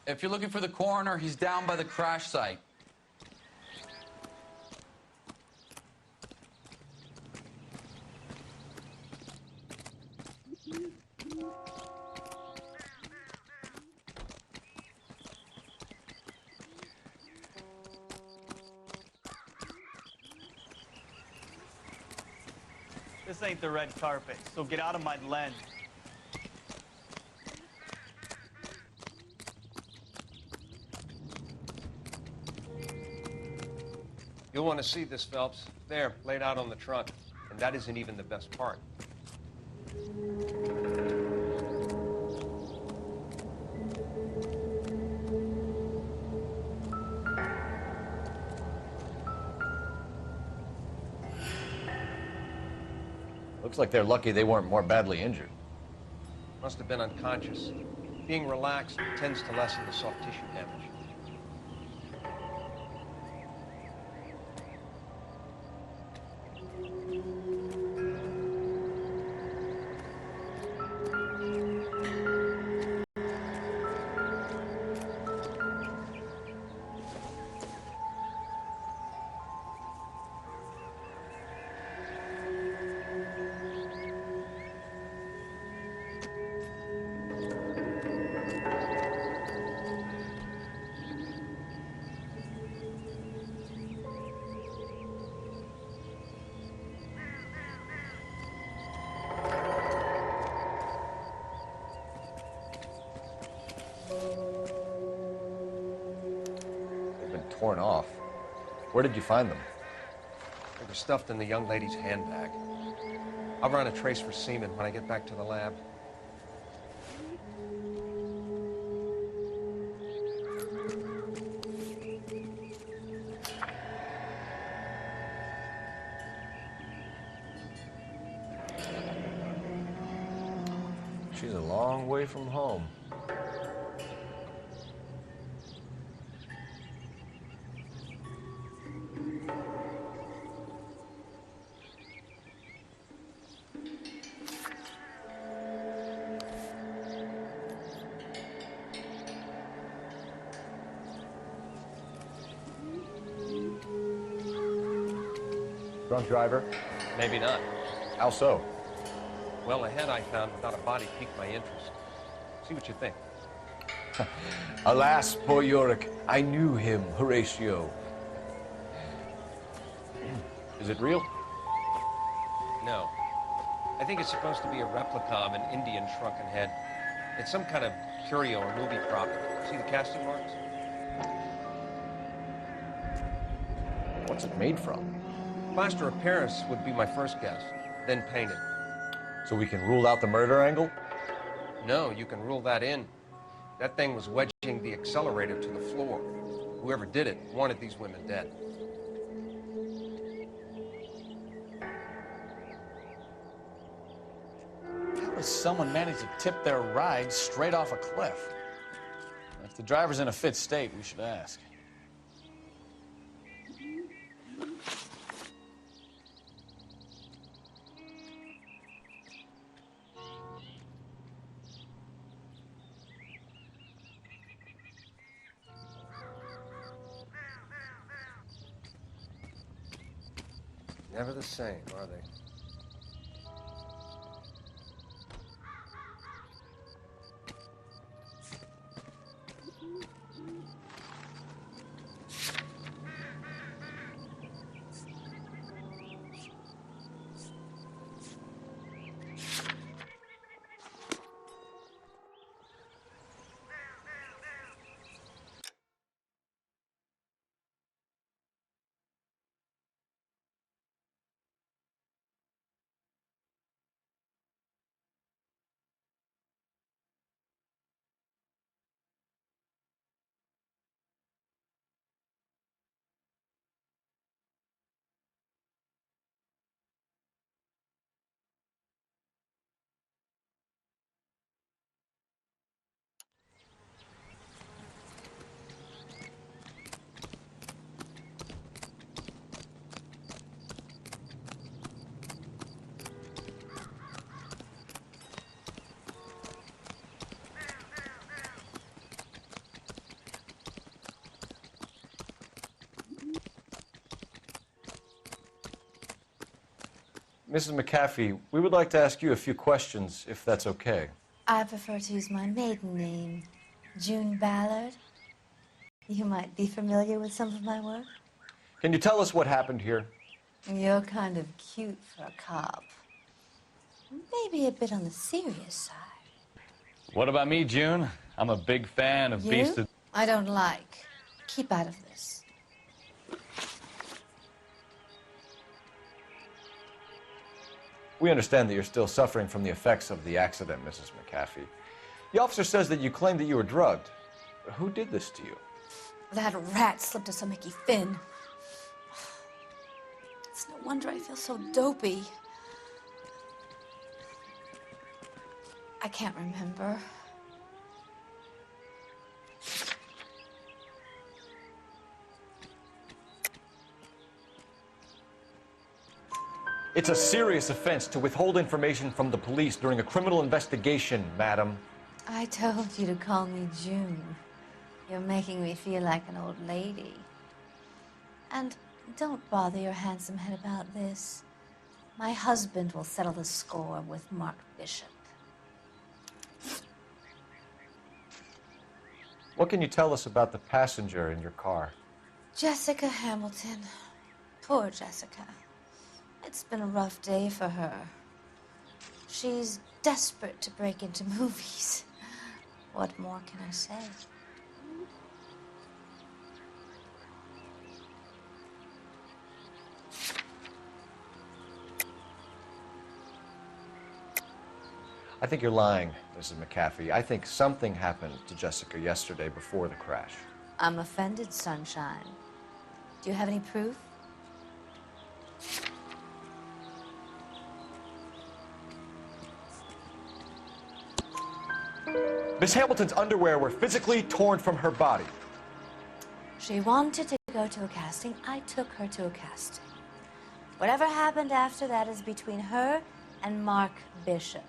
If you're looking for the coroner, he's down by the crash site. This ain't the red carpet, so get out of my lens. You'll want to see this, Phelps. There, laid out on the trunk. And that isn't even the best part. Looks like they're lucky they weren't more badly injured. Must have been unconscious. Being relaxed tends to lessen the soft tissue damage. Torn off. Where did you find them? They were stuffed in the young lady's handbag. I'll run a trace for semen when I get back to the lab. She's a long way from home. Drunk driver? Maybe not. How so? Well, a head I found without a body piqued my interest. See what you think. Alas, poor Yorick, I knew him, Horatio. Is it real? No. I think it's supposed to be a replica of an Indian shrunken head. It's some kind of curio or movie prop. See the casting marks? What's it made from? Plaster of Paris would be my first guess, then painted. So we can rule out the murder angle? No, you can rule that in. That thing was wedging the accelerator to the floor. Whoever did it wanted these women dead. How does someone manage to tip their ride straight off a cliff? If the driver's in a fit state, we should ask. Never the same, are they? Mrs. McAfee, we would like to ask you a few questions, if that's okay. I prefer to use my maiden name, June Ballard. You might be familiar with some of my work. Can you tell us what happened here? You're kind of cute for a cop. Maybe a bit on the serious side. What about me, June? I'm a big fan of Beast You? of... I don't like. Keep out of this. We understand that you're still suffering from the effects of the accident, Mrs. McAfee. The officer says that you claimed that you were drugged. Who did this to you? That rat slipped us some Mickey Finn. It's no wonder I feel so dopey. I can't remember. It's a serious offense to withhold information from the police during a criminal investigation, madam. I told you to call me June. You're making me feel like an old lady. And don't bother your handsome head about this. My husband will settle the score with Mark Bishop. What can you tell us about the passenger in your car? Jessica Hamilton. Poor Jessica. It's been a rough day for her. She's desperate to break into movies. What more can I say? I think you're lying, Mrs. McAfee. I think something happened to Jessica yesterday before the crash. I'm offended, Sunshine. Do you have any proof? Miss Hamilton's underwear were physically torn from her body. She wanted to go to a casting. I took her to a casting. Whatever happened after that is between her and Mark Bishop.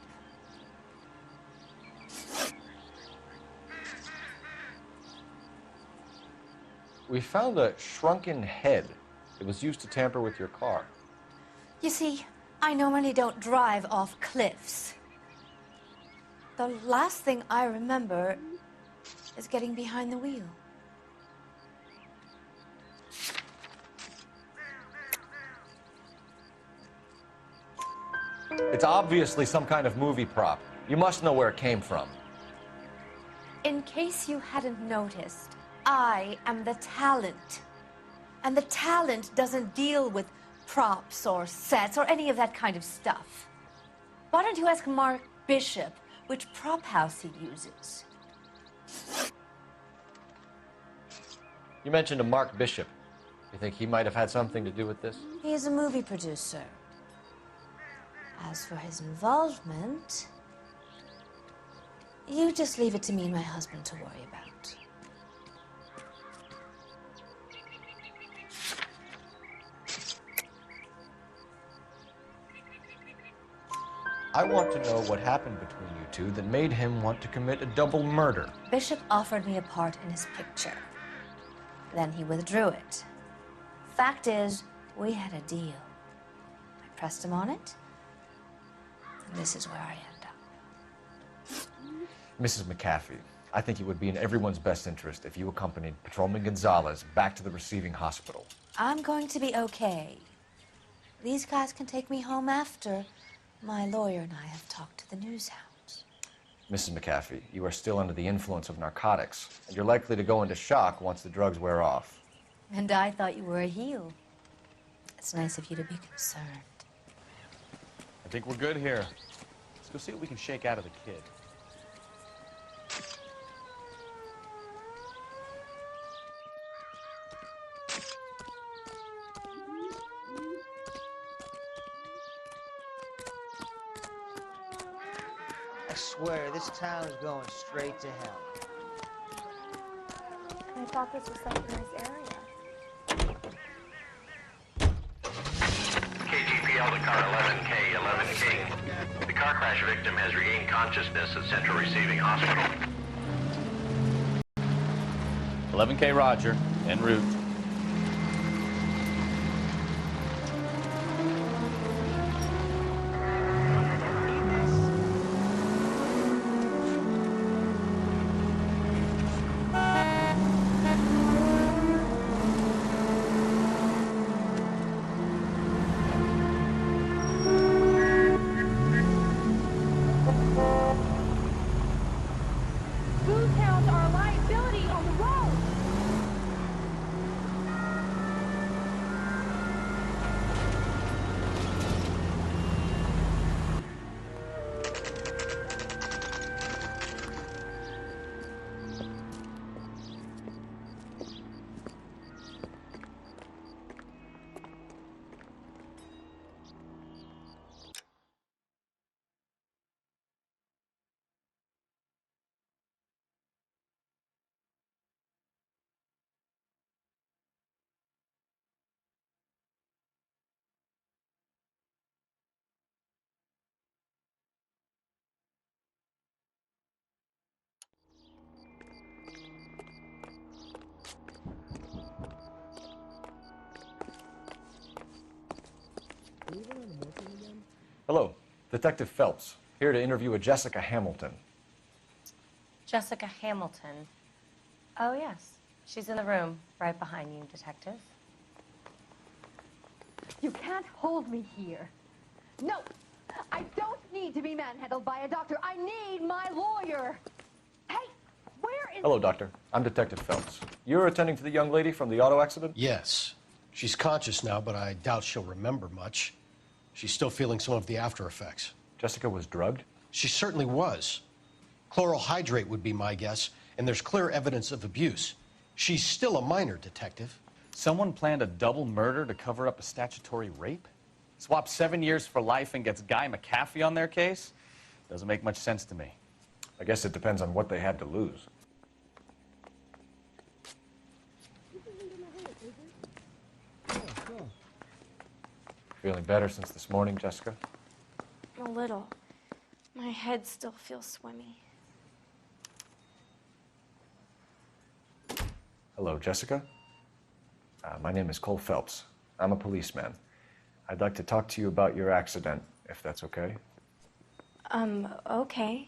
We found a shrunken head. It was used to tamper with your car. You see, I normally don't drive off cliffs. The last thing I remember is getting behind the wheel. It's obviously some kind of movie prop. You must know where it came from. In case you hadn't noticed, I am the talent. And the talent doesn't deal with props or sets or any of that kind of stuff. Why don't you ask Mark Bishop which prop house he uses? You mentioned a Mark Bishop. You think he might have had something to do with this? He's a movie producer. As for his involvement, you just leave it to me and my husband to worry about. I want to know what happened between you two that made him want to commit a double murder. Bishop offered me a part in his picture. Then he withdrew it. Fact is, we had a deal. I pressed him on it, and this is where I end up. Mrs. McAfee, I think it would be in everyone's best interest if you accompanied Patrolman Gonzalez back to the receiving hospital. I'm going to be okay. These guys can take me home after. My lawyer and I have talked to the news hounds. Mrs. McAfee, you are still under the influence of narcotics, and you're likely to go into shock once the drugs wear off. And I thought you were a heel. It's nice of you to be concerned. I think we're good here. Let's go see what we can shake out of the kid. I swear, this town is going straight to hell. I thought this was such a nice area. KGPL to car 11K, 11K. The car crash victim has regained consciousness at Central Receiving Hospital. 11K Roger, en route. Hello, Detective Phelps, here to interview a Jessica Hamilton. Jessica Hamilton. Oh, yes. She's in the room right behind you, Detective. You can't hold me here. No, I don't need to be manhandled by a doctor. I need my lawyer. Hey, where is... Hello, Doctor. I'm Detective Phelps. You're attending to the young lady from the auto accident? Yes. She's conscious now, but I doubt she'll remember much. She's still feeling some of the after effects. Jessica was drugged? She certainly was. Chloral hydrate would be my guess, and there's clear evidence of abuse. She's still a minor, Detective. Someone planned a double murder to cover up a statutory rape? Swap 7 years for life and gets Guy McAfee on their case? Doesn't make much sense to me. I guess it depends on what they had to lose. Feeling better since this morning, Jessica? A little. My head still feels swimmy. Hello, Jessica. My name is Cole Phelps. I'm a policeman. I'd like to talk to you about your accident, if that's okay. Okay.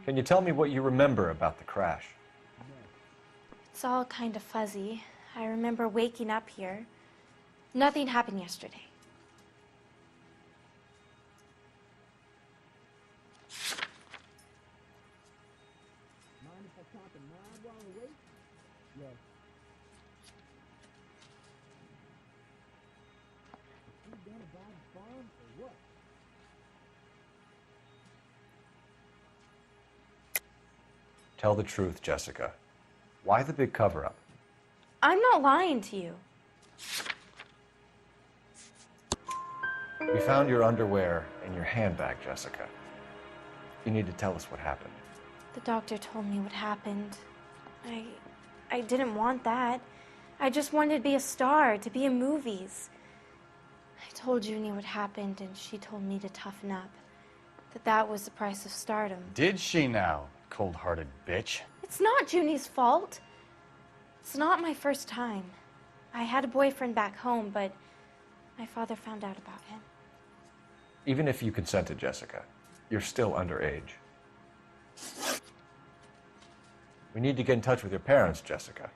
Can you tell me what you remember about the crash? It's all kind of fuzzy. I remember waking up here. Nothing happened yesterday. Tell the truth, Jessica. Why the big cover-up? I'm not lying to you. We found your underwear in your handbag, Jessica. You need to tell us what happened. The doctor told me what happened. I didn't want that. I just wanted to be a star, to be in movies. I told Junie what happened, and she told me to toughen up. That was the price of stardom. Did she now, cold-hearted bitch? It's not Junie's fault. It's not my first time. I had a boyfriend back home, but my father found out about him. Even if you consented, Jessica, you're still underage. We need to get in touch with your parents, Jessica,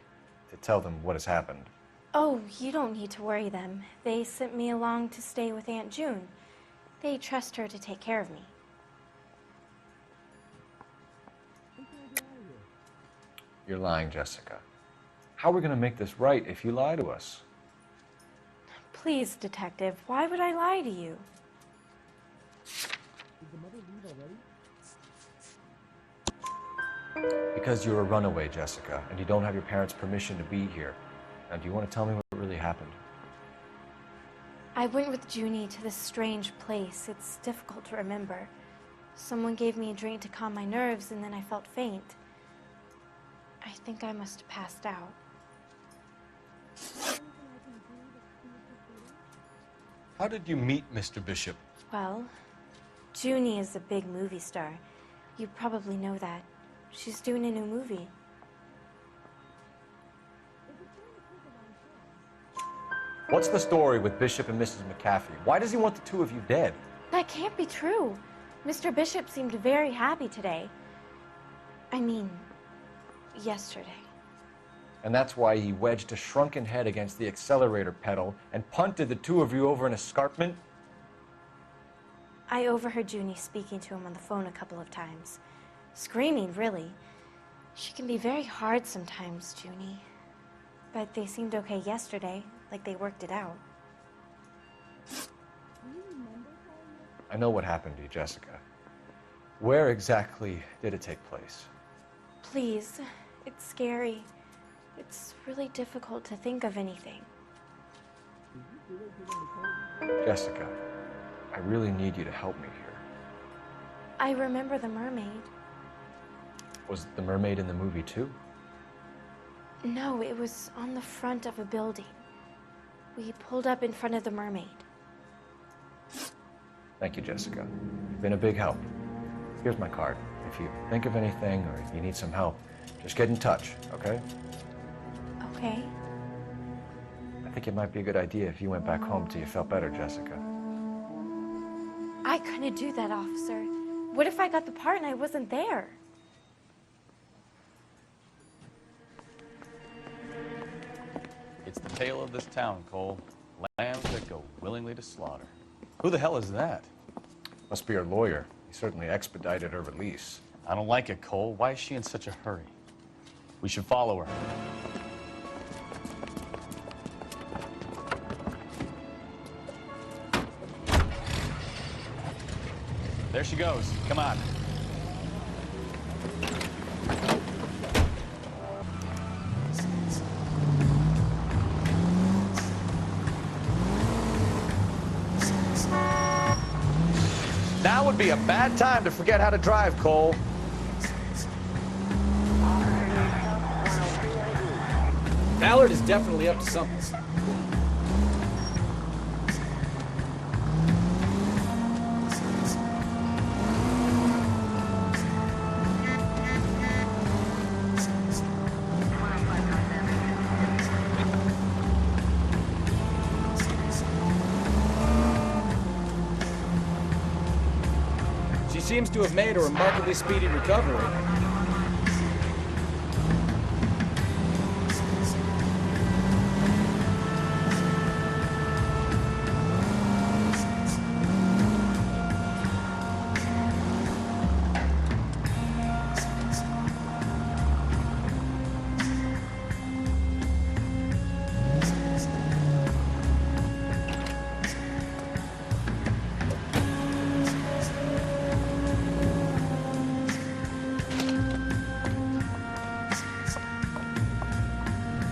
to tell them what has happened. Oh, you don't need to worry them. They sent me along to stay with Aunt June. They trust her to take care of me. You're lying, Jessica. How are we going to make this right if you lie to us? Please, Detective, why would I lie to you? Because you're a runaway, Jessica, and you don't have your parents' permission to be here. Now, do you want to tell me what really happened? I went with Junie to this strange place. It's difficult to remember. Someone gave me a drink to calm my nerves, and then I felt faint. I think I must have passed out. How did you meet Mr. Bishop? Well, Junie is a big movie star. You probably know that. She's doing a new movie. What's the story with Bishop and Mrs. McAfee? Why does he want the two of you dead? That can't be true. Mr. Bishop seemed very happy today. I mean, yesterday. And that's why he wedged a shrunken head against the accelerator pedal and punted the two of you over an escarpment? I overheard Junie speaking to him on the phone a couple of times. Screaming, really. She can be very hard sometimes, Junie. But they seemed okay yesterday, like they worked it out. I know what happened to you, Jessica. Where exactly did it take place? Please, it's scary. It's really difficult to think of anything. Jessica, I really need you to help me here. I remember the mermaid. Was the mermaid in the movie too? No, it was on the front of a building. We pulled up in front of the mermaid. Thank you, Jessica. You've been a big help. Here's my card. If you think of anything or if you need some help, just get in touch, okay? Okay. I think it might be a good idea if you went back home till you felt better, Jessica. I couldn't do that, officer. What if I got the part and I wasn't there? It's the tale of this town, Cole. Lambs that go willingly to slaughter. Who the hell is that? Must be her lawyer. He certainly expedited her release. I don't like it, Cole. Why is she in such a hurry? We should follow her. There she goes. Come on. Now would be a bad time to forget how to drive, Cole. Ballard is definitely up to something. She seems to have made a remarkably speedy recovery.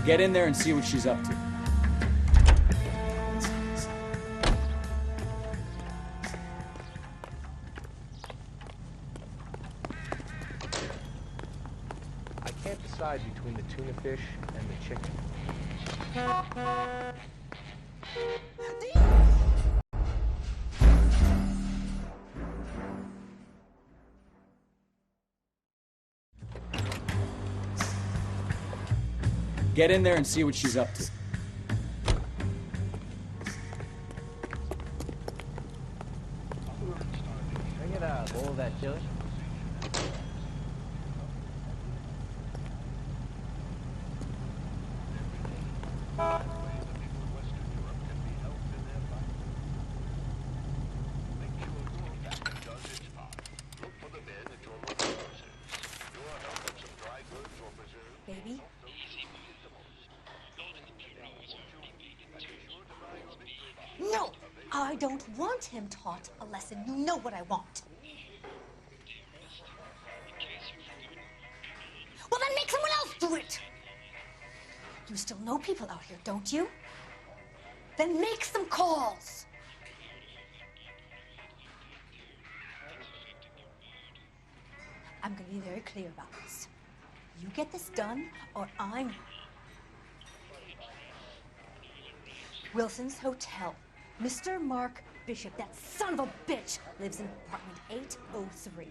Get in there and see what she's up to. I can't decide between the tuna fish and the chicken. Get in there and see what she's up to. Can I get a bowl of that chili? Baby? No! I don't want him taught a lesson. You know what I want. Well, then make someone else do it! You still know people out here, don't you? Then make some calls! I'm gonna be very clear about this. You get this done, or I'm... Wilson's Hotel. Mr. Mark Bishop, that son of a bitch, lives in apartment 803.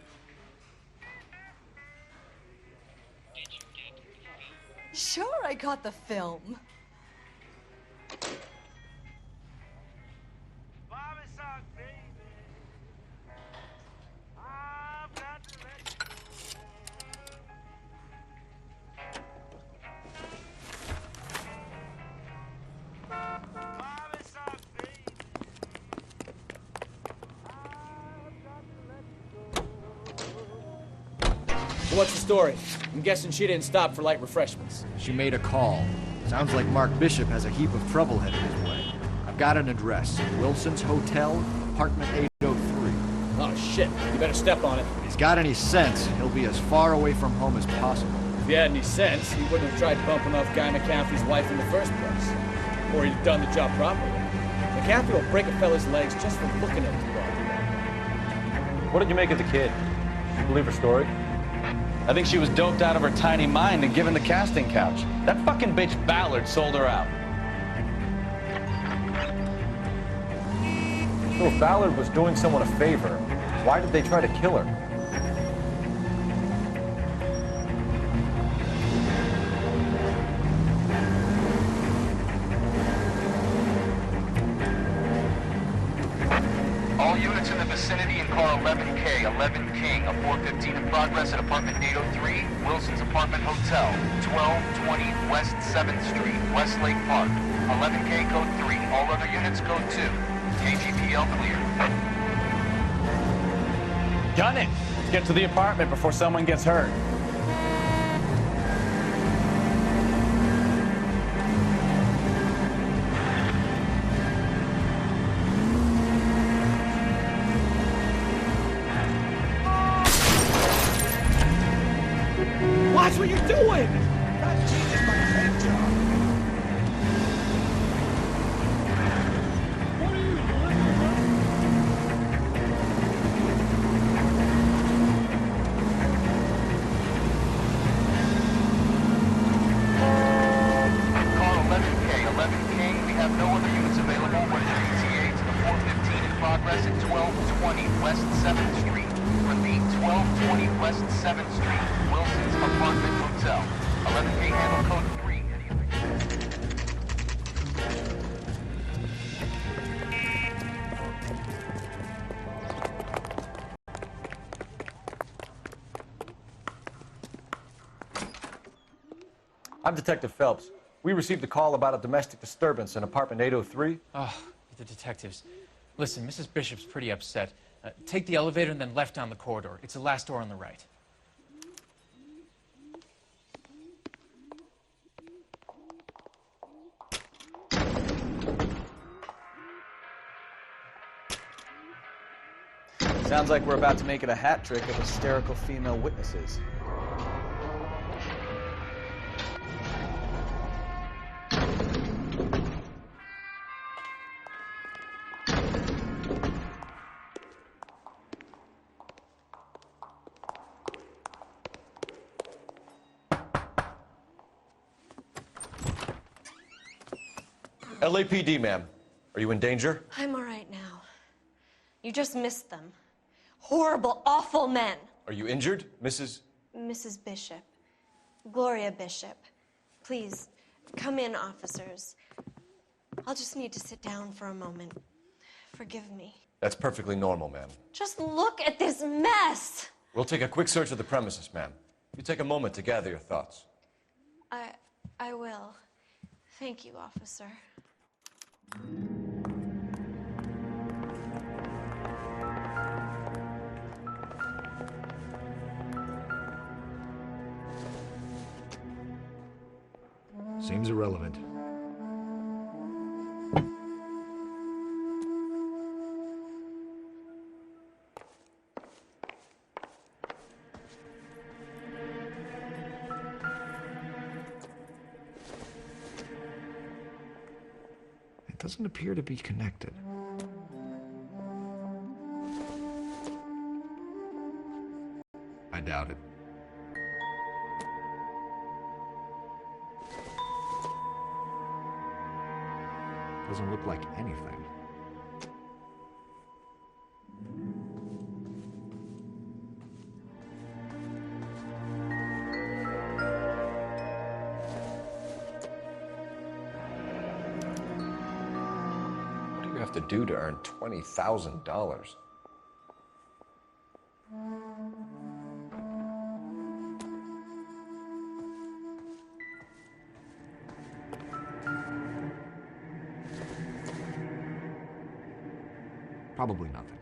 Sure, I got the film. So what's the story? I'm guessing she didn't stop for light refreshments. She made a call. Sounds like Mark Bishop has a heap of trouble headed his way. I've got an address. Wilson's Hotel, apartment 803. Oh, shit. You better step on it. If he's got any sense, he'll be as far away from home as possible. If he had any sense, he wouldn't have tried bumping off Guy McCaffrey's wife in the first place. Or he'd have done the job properly. McCaffrey will break a fella's legs just for looking at him. What did you make of the kid? Did you believe her story? I think she was doped out of her tiny mind and given the casting couch. That fucking bitch Ballard sold her out. So if Ballard was doing someone a favor, why did they try to kill her? vicinity in car 11K, 11 King, a 415 in progress at apartment 803, Wilson's Apartment Hotel, 1220 West 7th Street, Westlake Park. 11K code 3, all other units code 2. KGPL clear. Gun it! Let's get to the apartment before someone gets hurt. Watch what you're doing! Car 11K, 11 King, we have no other units available. We're ETA to the 415 in progress at 1220 West 7th Street. Repeat, 1220 West 7th Street, Wilson's Apartment Hotel. 11K handle code 3. Any other I'm Detective Phelps. We received a call about a domestic disturbance in apartment 803. Oh, the detectives. Listen, Mrs. Bishop's pretty upset. Take the elevator and then left down the corridor. It's the last door on the right. Sounds like we're about to make it a hat trick of hysterical female witnesses. LAPD, ma'am. Are you in danger? I'm all right now. You just missed them. Horrible, awful men. Are you injured, Mrs.? Mrs. Bishop. Gloria Bishop. Please, come in, officers. I'll just need to sit down for a moment. Forgive me. That's perfectly normal, ma'am. Just look at this mess. We'll take a quick search of the premises, ma'am. You take a moment to gather your thoughts. I will. Thank you, officer. Seems irrelevant. It doesn't appear to be connected. I doubt it. Doesn't look like anything. What do you have to do to earn $20,000? Probably nothing.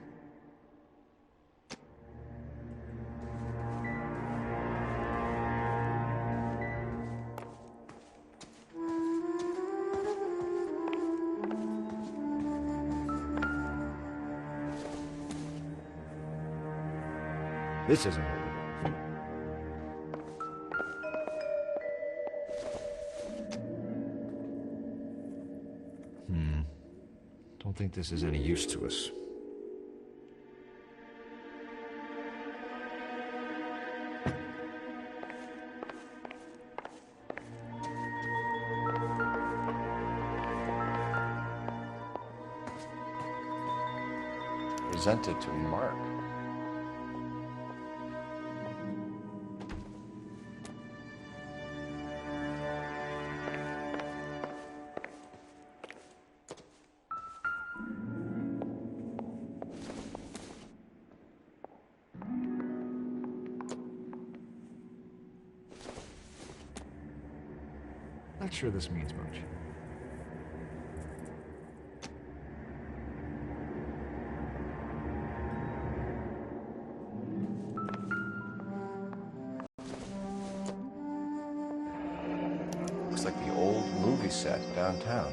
This isn't it. Don't think this is any use to us. Presented to Mark. sure this means much. Looks like the old movie set downtown.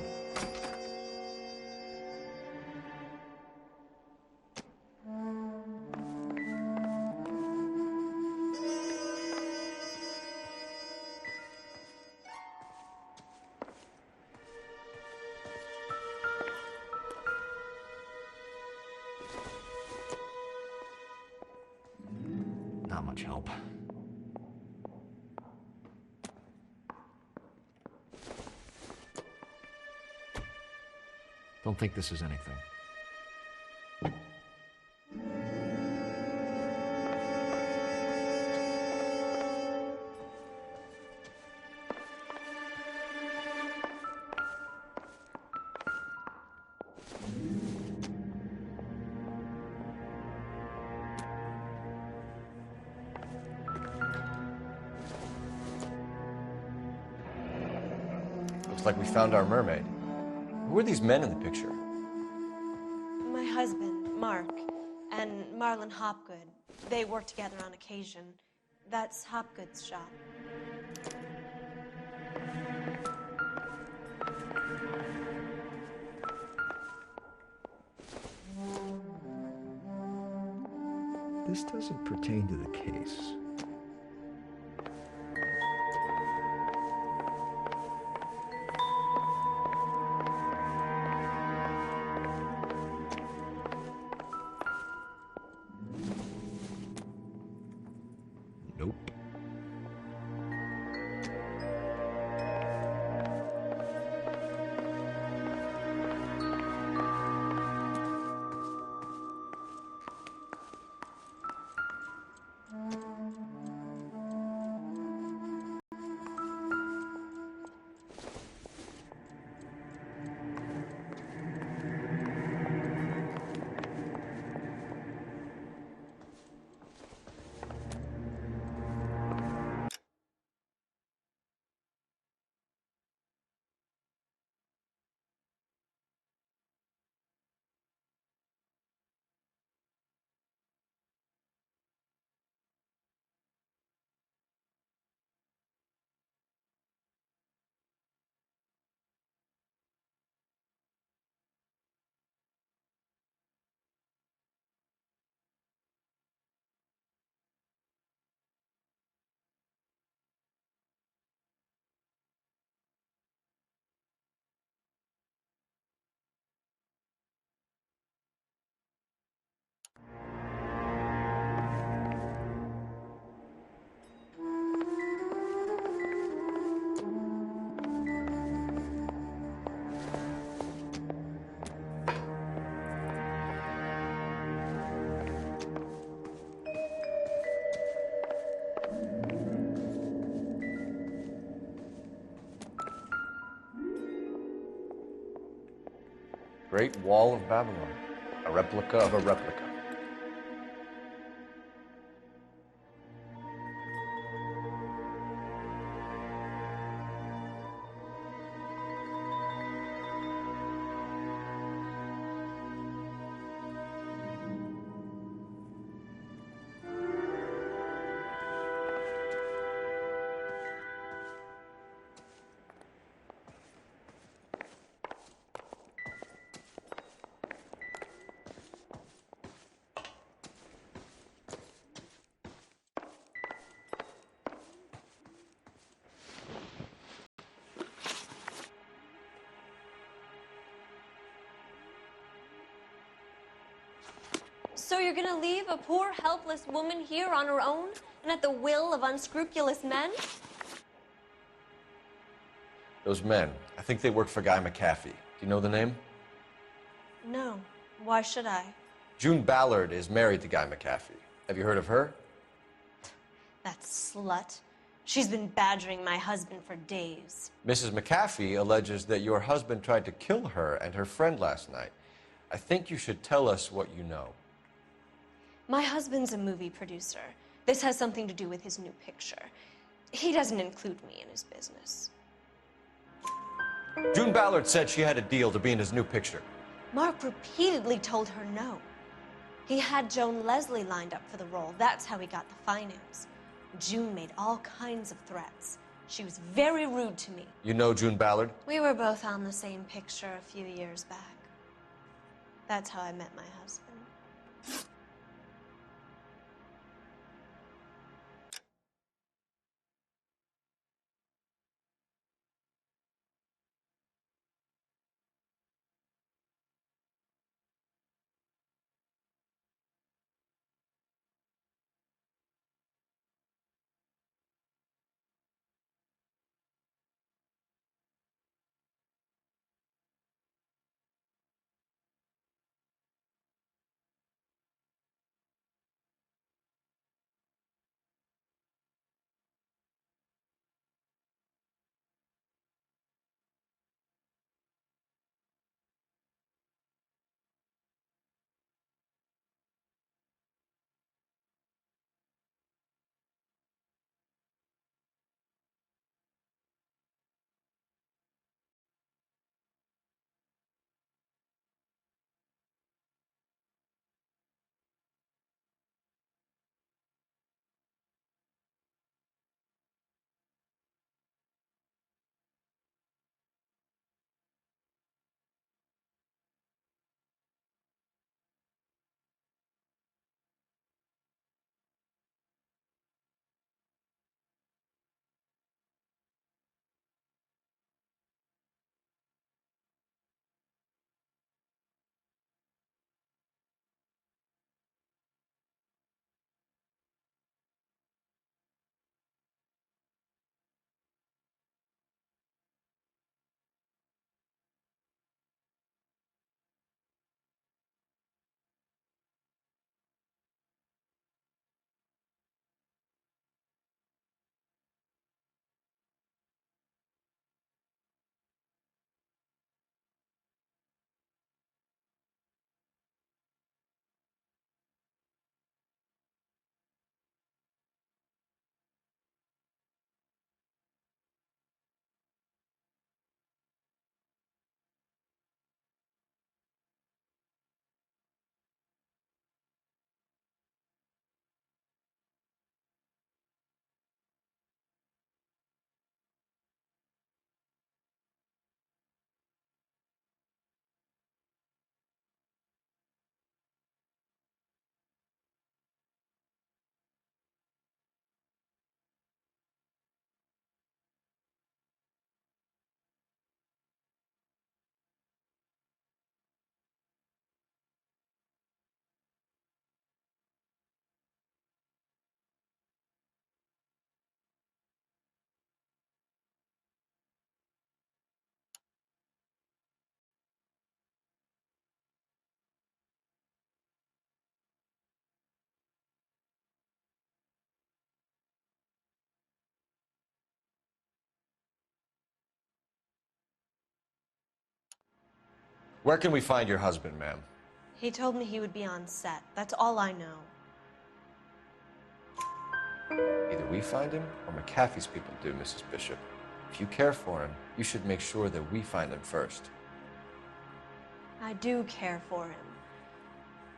Not much help. Don't think this is anything. Looks like we found our mermaid. Who are these men in the picture? My husband, Mark, and Marlon Hopgood. They work together on occasion. That's Hopgood's shop. This doesn't pertain to the case. Nope. Great Wall of Babylon. A replica of a replica. So you're gonna leave a poor, helpless woman here on her own and at the will of unscrupulous men? Those men, I think they work for Guy McAfee. Do you know the name? No. Why should I? June Ballard is married to Guy McAfee. Have you heard of her? That slut. She's been badgering my husband for days. Mrs. McAfee alleges that your husband tried to kill her and her friend last night. I think you should tell us what you know. My husband's a movie producer. This has something to do with his new picture. He doesn't include me in his business. June Ballard said she had a deal to be in his new picture. Mark repeatedly told her no. He had Joan Leslie lined up for the role. That's how he got the finance. June made all kinds of threats. She was very rude to me. You know June Ballard? We were both on the same picture a few years back. That's how I met my husband. Where can we find your husband, ma'am? He told me he would be on set. That's all I know. Either we find him or McAfee's people do, Mrs. Bishop. If you care for him, you should make sure that we find him first. I do care for him.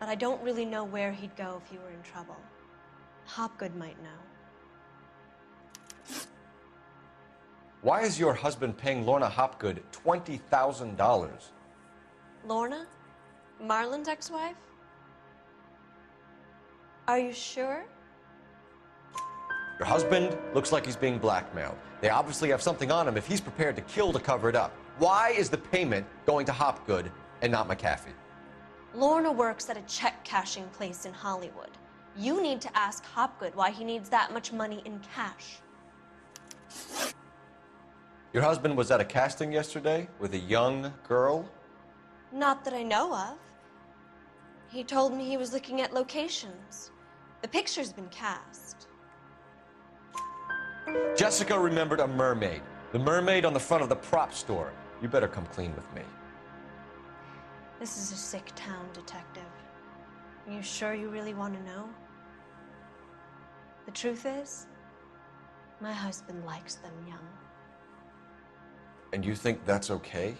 But I don't really know where he'd go if he were in trouble. Hopgood might know. Why is your husband paying Lorna Hopgood $20,000? Lorna? Marlon's ex-wife? Are you sure? Your husband looks like he's being blackmailed. They obviously have something on him if he's prepared to kill to cover it up. Why is the payment going to Hopgood and not McAfee? Lorna works at a check-cashing place in Hollywood. You need to ask Hopgood why he needs that much money in cash. Your husband was at a casting yesterday with a young girl? Not that I know of. He told me he was looking at locations. The picture's been cast. Jessica remembered a mermaid. The mermaid on the front of the prop store. You better come clean with me. This is a sick town, Detective. Are you sure you really want to know? The truth is, my husband likes them young. And you think that's okay?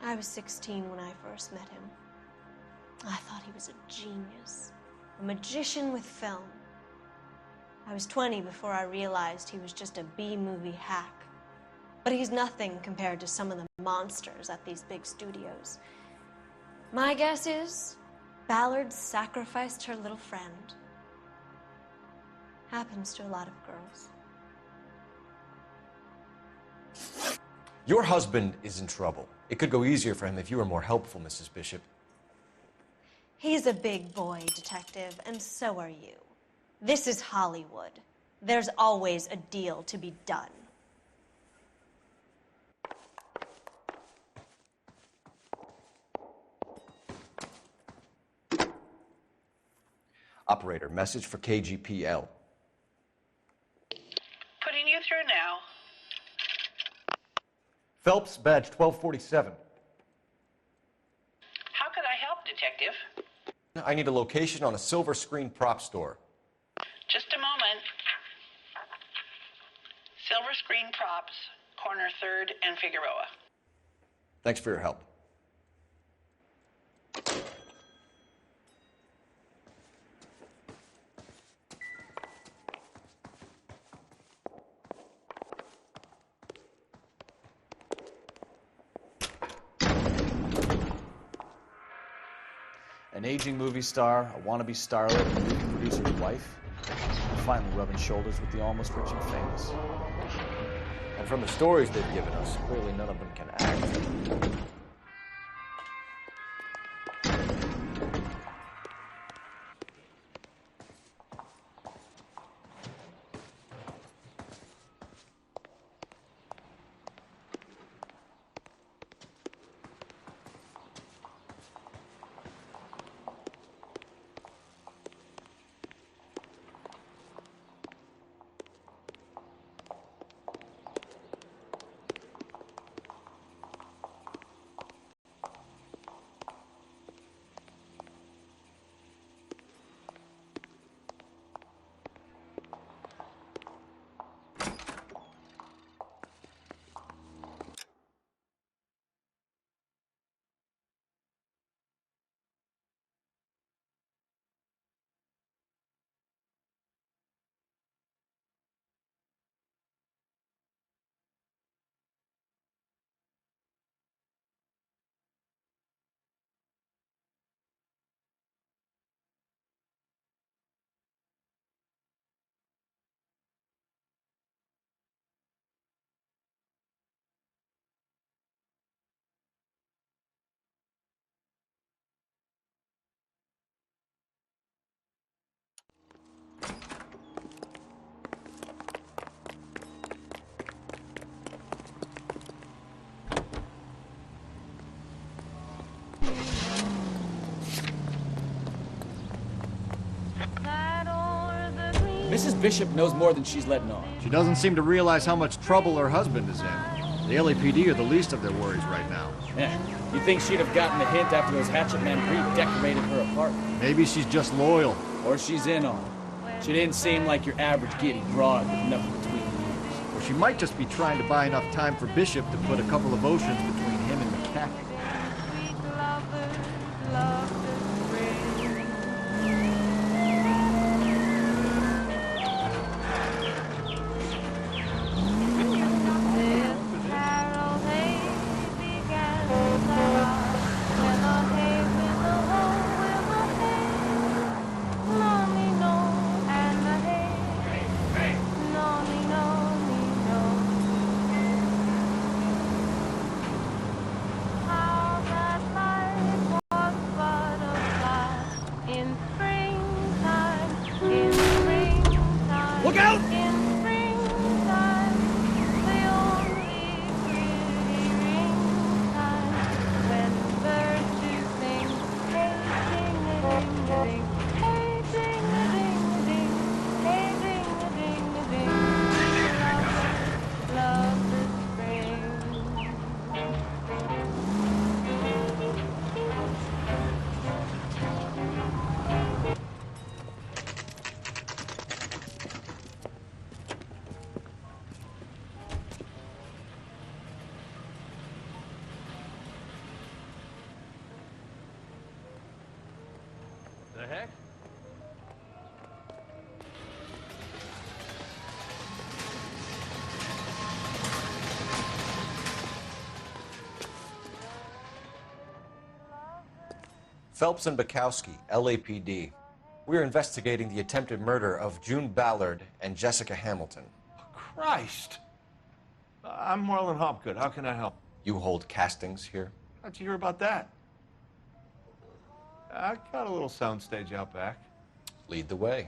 I was 16 when I first met him. I thought he was a genius, a magician with film. I was 20 before I realized he was just a B-movie hack. But he's nothing compared to some of the monsters at these big studios. My guess is Ballard sacrificed her little friend. Happens to a lot of girls. Your husband is in trouble. It could go easier for him if you were more helpful, Mrs. Bishop. He's a big boy, Detective, and so are you. This is Hollywood. There's always a deal to be done. Operator, message for KGPL. Putting you through now. Phelps, badge 1247. How could I help, Detective? I need a location on a silver screen prop store. Just a moment. Silver Screen Props, corner 3rd and Figueroa. Thanks for your help. An aging movie star, a wannabe starlet, and a movie producer's wife. They're finally rubbing shoulders with the almost rich and famous. And from the stories they've given us, clearly none of them can act. Mrs. Bishop knows more than she's letting on. She doesn't seem to realize how much trouble her husband is in. The LAPD are the least of their worries right now. Yeah, you'd think she'd have gotten the hint after those hatchet men redecorated her apartment. Maybe she's just loyal. Or she's in on it. She didn't seem like your average giddy broad with nothing between the ears. Or she might just be trying to buy enough time for Bishop to put a couple of oceans between him and McCaffrey. How The heck? Phelps and Bukowski, LAPD. We are investigating the attempted murder of June Ballard and Jessica Hamilton. Christ! I'm Marlon Hopgood. How can I help? You hold castings here? How'd you hear about that? I got a little soundstage out back. Lead the way.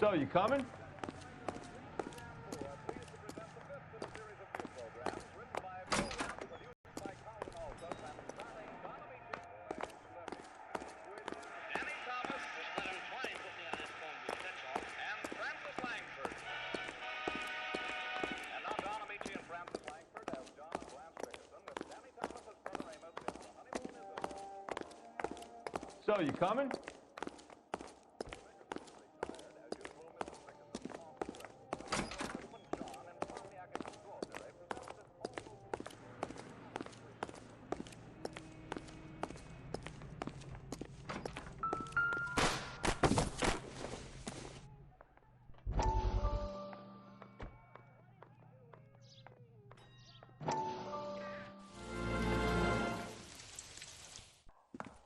So, you coming? So, you coming?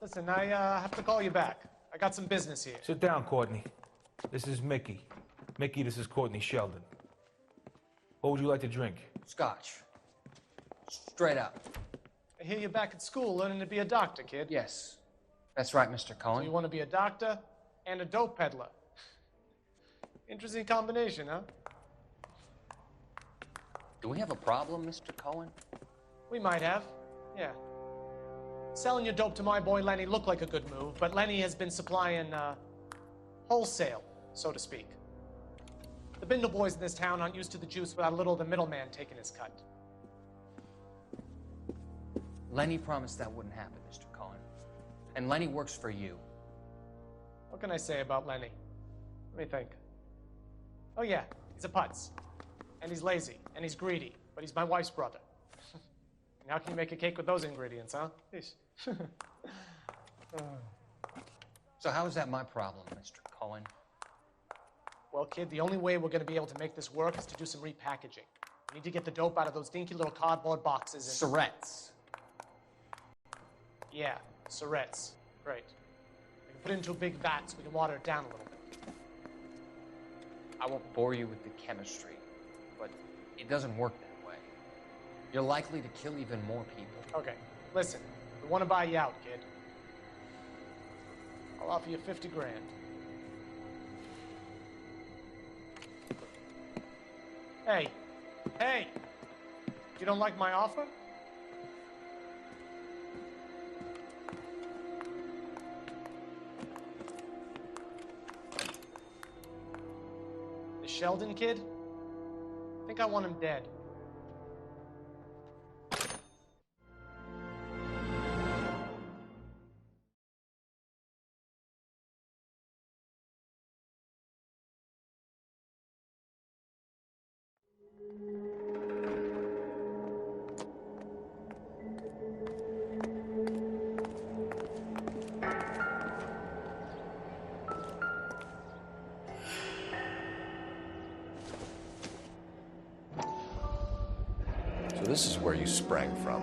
Listen, I have to call you back. I got some business here. Sit down, Courtney. This is Mickey. Mickey, this is Courtney Sheldon. What would you like to drink? Scotch. Straight up. I hear you're back at school learning to be a doctor, kid. Yes. That's right, Mr. Cohen. So you want to be a doctor and a dope peddler. Interesting combination, huh? Do we have a problem, Mr. Cohen? We might have, yeah. Selling your dope to my boy Lenny looked like a good move, but Lenny has been supplying, wholesale, so to speak. The Bindle boys in this town aren't used to the juice without a little of the middleman taking his cut. Lenny promised that wouldn't happen, Mr. Cohen. And Lenny works for you. What can I say about Lenny? Let me think. Oh yeah, he's a putz. And he's lazy, and he's greedy, but he's my wife's brother. And how can you make a cake with those ingredients, huh? So how is that my problem, Mr. Cohen? Well, kid, the only way we're going to be able to make this work is to do some repackaging. We need to get the dope out of those dinky little cardboard boxes and... Surrettes. Yeah, Surrettes. Great. We can put it into a big vat so we can water it down a little bit. I won't bore you with the chemistry, but it doesn't work that way. You're likely to kill even more people. Okay, listen. We want to buy you out, kid. I'll offer you 50 grand. Hey, hey! You don't like my offer? The Sheldon kid? I think I want him dead. So this is where you sprang from.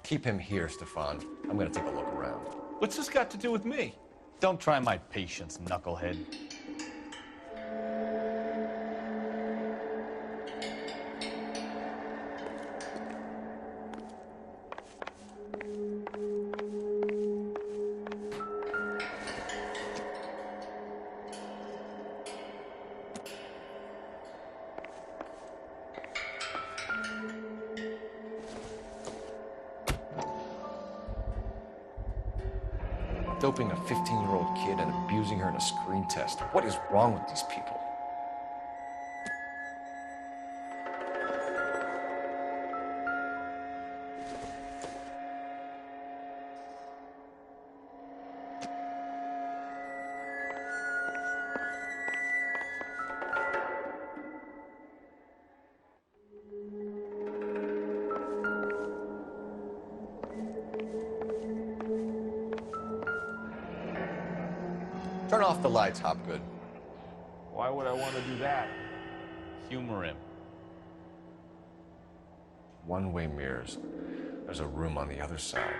Keep him here, Stefan. I'm gonna take a look around. What's this got to do with me? Don't try my patience, knucklehead. Doping a 15-year-old kid and abusing her in a screen test. What is wrong with these people? Turn off the lights, Hopgood. Why would I want to do that? Humor him. One-way mirrors. There's a room on the other side.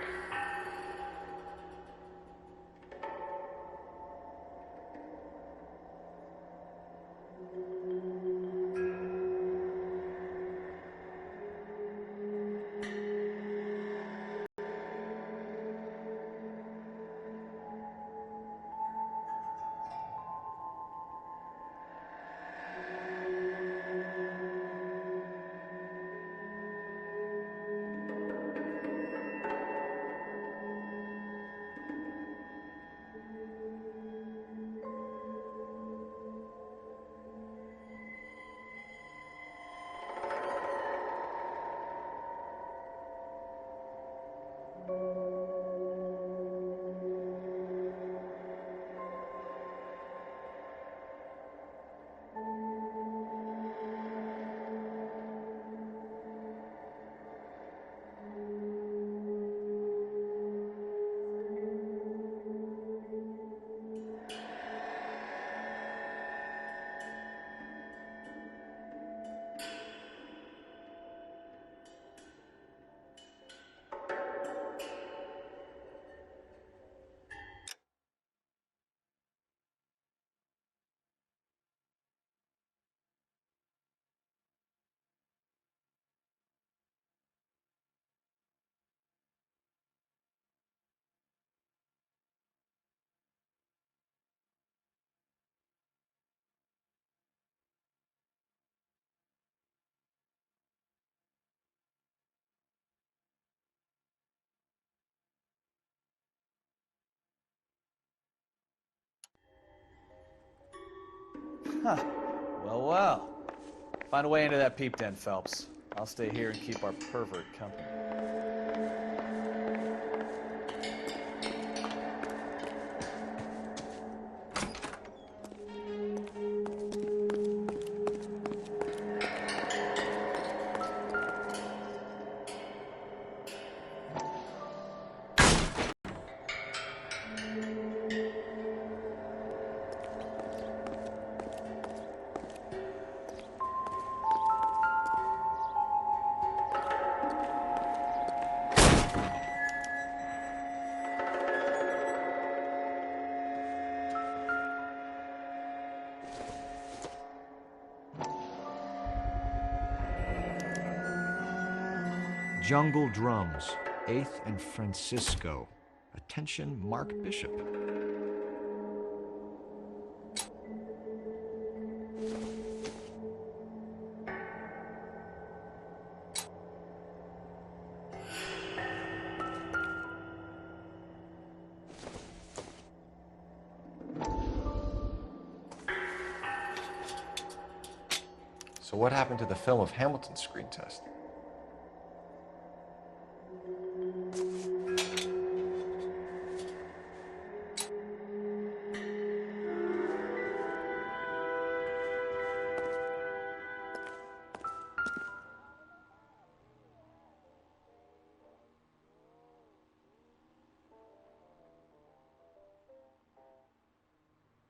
Huh. Well, well. Find a way into that peep den, Phelps. I'll stay here and keep our pervert company. Jungle Drums, 8th and Francisco. Attention, Mark Bishop. So what happened to the film of Hamilton's screen test?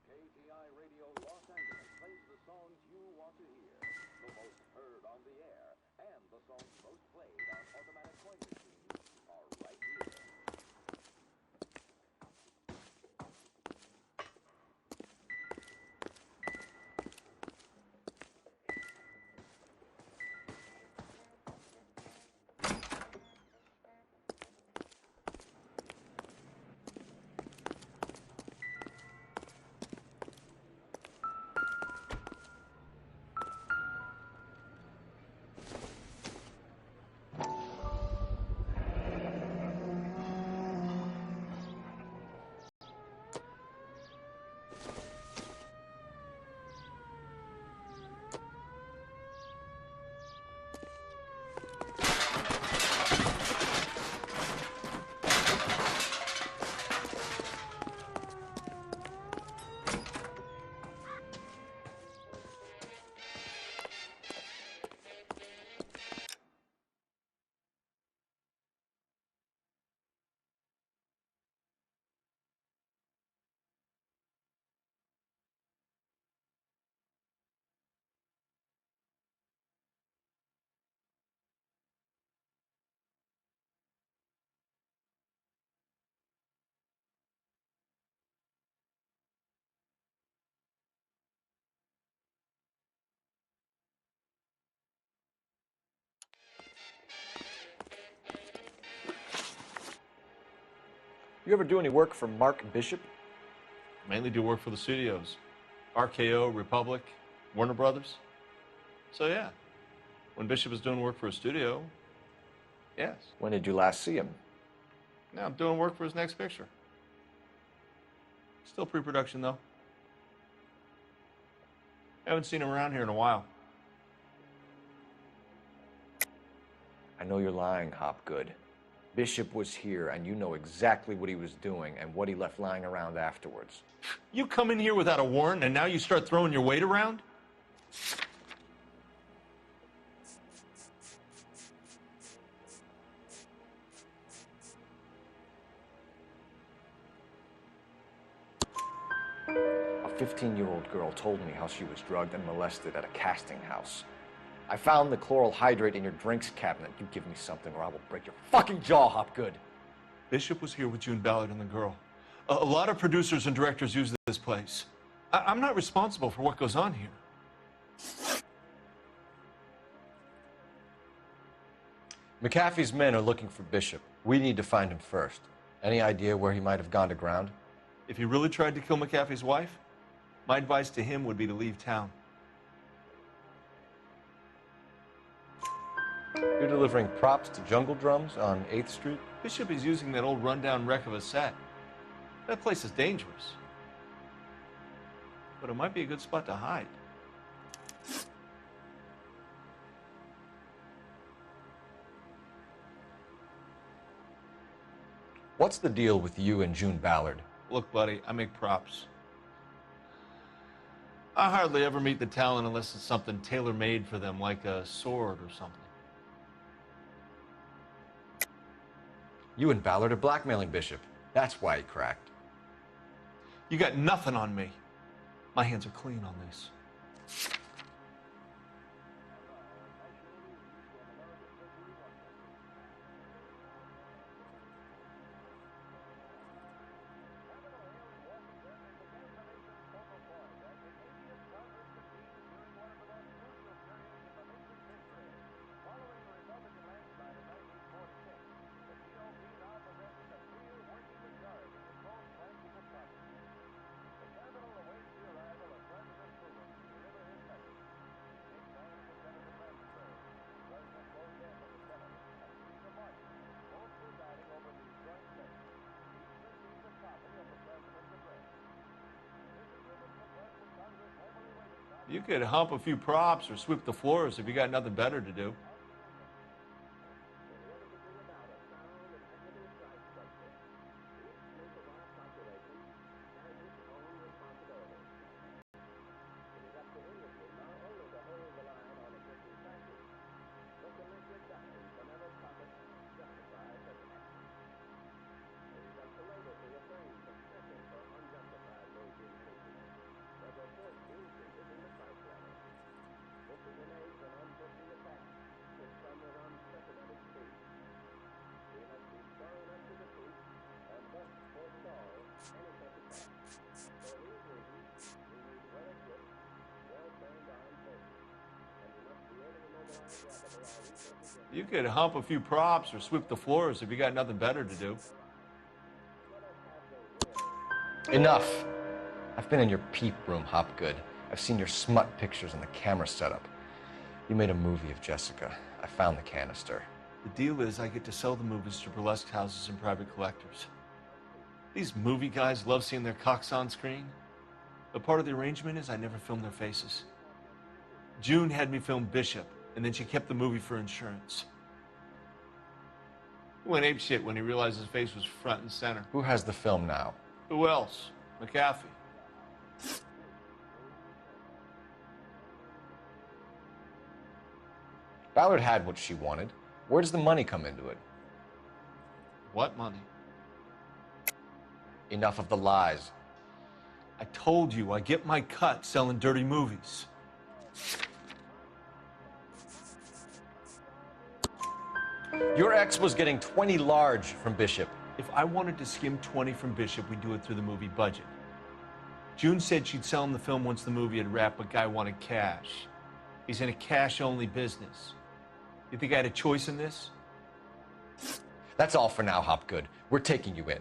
KTI Radio Los Angeles plays the songs you want to hear, the most heard on the air, and the songs most played on automatic coin machines are You ever do any work for Mark Bishop? Mainly do work for the studios. RKO, Republic, Warner Brothers. So yeah, when Bishop is doing work for a studio, yes. When did you last see him? Now I'm doing work for his next picture. Still pre-production though. Haven't seen him around here in a while. I know you're lying, Hopgood. Bishop was here, and you know exactly what he was doing and what he left lying around afterwards. You come in here without a warrant, and now you start throwing your weight around? A 15-year-old girl told me how she was drugged and molested at a casting house. I found the chloral hydrate in your drinks cabinet. You give me something or I will break your fucking jaw, Hopgood. Bishop was here with June Ballard and the girl. A lot of producers and directors use this place. I'm not responsible for what goes on here. McAfee's men are looking for Bishop. We need to find him first. Any idea where he might have gone to ground? If he really tried to kill McAfee's wife, my advice to him would be to leave town. You're delivering props to Jungle Drums on 8th Street? Bishop is using that old rundown wreck of a set. That place is dangerous. But it might be a good spot to hide. What's the deal with you and June Ballard? Look, buddy, I make props. I hardly ever meet the talent unless it's something tailor-made for them, like a sword or something. You and Ballard are blackmailing Bishop. That's why he cracked. You got nothing on me. My hands are clean on this. You could hump a few props or sweep the floors if you got nothing better to do. You could hump a few props or sweep the floors if you got nothing better to do. Enough. I've been in your peep room, Hopgood. I've seen your smut pictures and the camera setup. You made a movie of Jessica. I found the canister. The deal is I get to sell the movies to burlesque houses and private collectors. These movie guys love seeing their cocks on screen. But part of the arrangement is I never film their faces. June had me film Bishop, and then she kept the movie for insurance. He went apeshit when he realized his face was front and center. Who has the film now? Who else? McAfee. Ballard had what she wanted. Where does the money come into it? What money? Enough of the lies. I told you, I get my cut selling dirty movies. Your ex was getting 20 large from Bishop. If I wanted to skim 20 from Bishop, we'd do it through the movie budget. June said she'd sell him the film once the movie had wrapped, but Guy wanted cash. He's in a cash-only business. You think I had a choice in this? That's all for now, Hopgood. We're taking you in.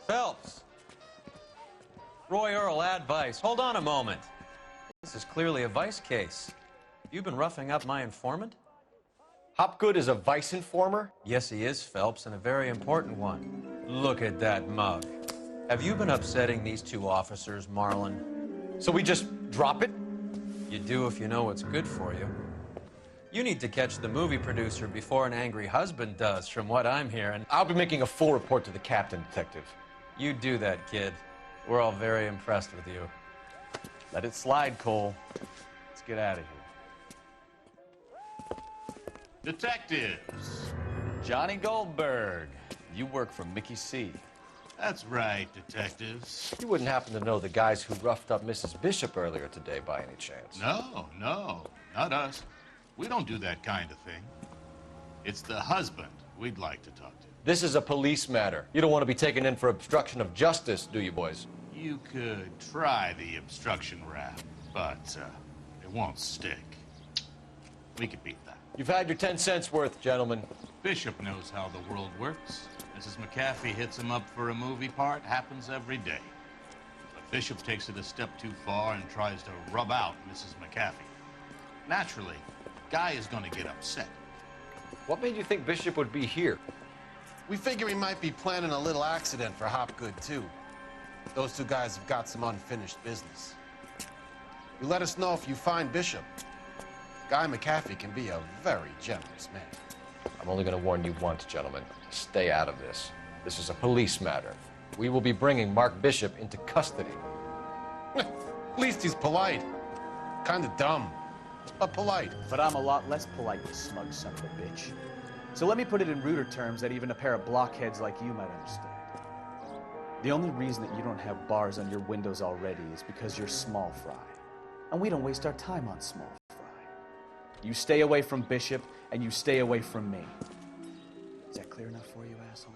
Phelps. Roy Earl, ad vice. Hold on a moment. This is clearly a vice case. You've been roughing up my informant? Hopgood is a vice informer? Yes, he is, Phelps, and a very important one. Look at that mug. Have you been upsetting these two officers, Marlon? So we just drop it? You do if you know what's good for you. You need to catch the movie producer before an angry husband does, from what I'm hearing. I'll be making a full report to the captain, Detective. You do that, kid. We're all very impressed with you. Let it slide, Cole. Let's get out of here. Detectives. Johnny Goldberg. You work for Mickey C. That's right, detectives. You wouldn't happen to know the guys who roughed up Mrs. Bishop earlier today by any chance? No, not us. We don't do that kind of thing. It's the husband we'd like to talk to. This is a police matter. You don't want to be taken in for obstruction of justice, do you, boys? You could try the obstruction rap, but it won't stick. We could beat that. You've had your 10 cents worth, gentlemen. Bishop knows how the world works. Mrs. McAfee hits him up for a movie part. Happens every day. But Bishop takes it a step too far and tries to rub out Mrs. McAfee. Naturally, Guy is going to get upset. What made you think Bishop would be here? We figure he might be planning a little accident for Hopgood, too. Those two guys have got some unfinished business. You let us know if you find Bishop. Guy McAfee can be a very generous man. I'm only going to warn you once, gentlemen. Stay out of this. This is a police matter. We will be bringing Mark Bishop into custody. At least he's polite. Kind of dumb, but polite. But I'm a lot less polite, you smug son of a bitch. So let me put it in ruder terms that even a pair of blockheads like you might understand. The only reason that you don't have bars on your windows already is because you're small fry. And we don't waste our time on small fry. You stay away from Bishop, and you stay away from me. Is that clear enough for you, asshole?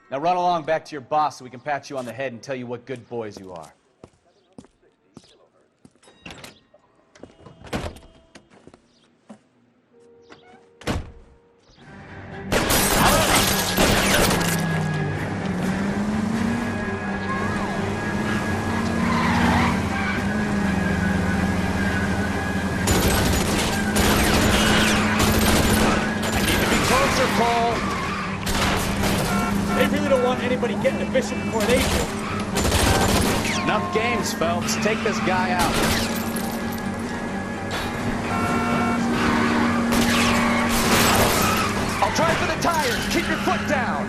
Now run along back to your boss so we can pat you on the head and tell you what good boys you are. Anybody getting to Bishop before they do. Enough games, Phelps. Take this guy out. I'll try for the tires. Keep your foot down.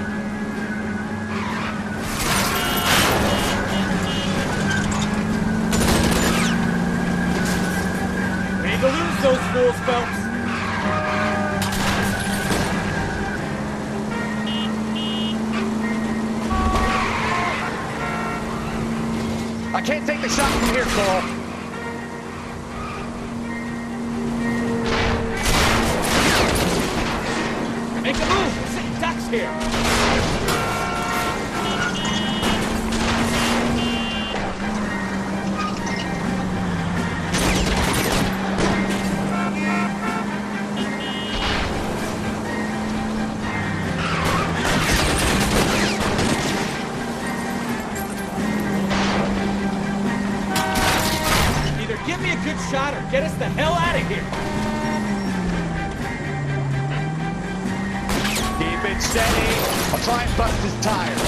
We need to lose those fools, Phelps. I can't take the shot from here, Cole. Make a move! We're sitting ducks here! Give me a good shot or get us the hell out of here! Keep it steady. I'll try and bust his tires.